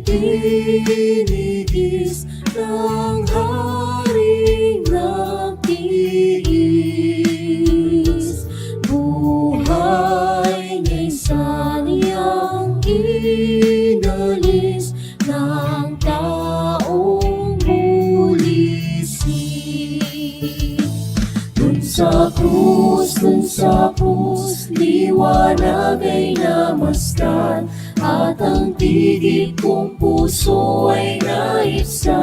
tinigis ng haring nagtiis. Buhay niya'y saniyang inalis ng taong bulisin. Dun sa krus, liwanag ay namasdan, at ang tigib kong puso ay naibsan.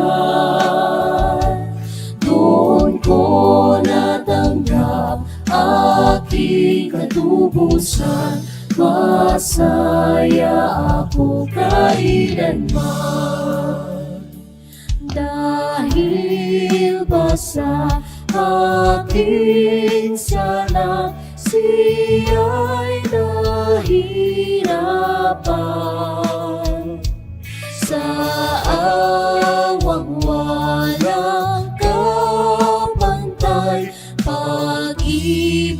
Doon ko natanggap aking katubusan, masaya ako kailanman. Dahil ba sa aking sala, siya'y nahirapan. Sa awang walang kapantay, pag-ibig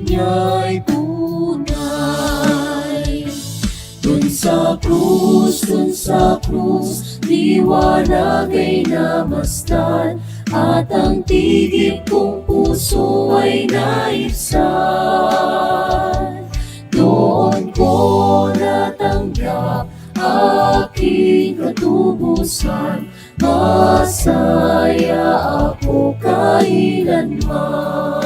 niya'y tunay. Dun sa krus, liwanag ay namasdan, at ang tigib kong puso ay naibsan. Doon ko natanggap aking katubusan, masaya ako kailanman.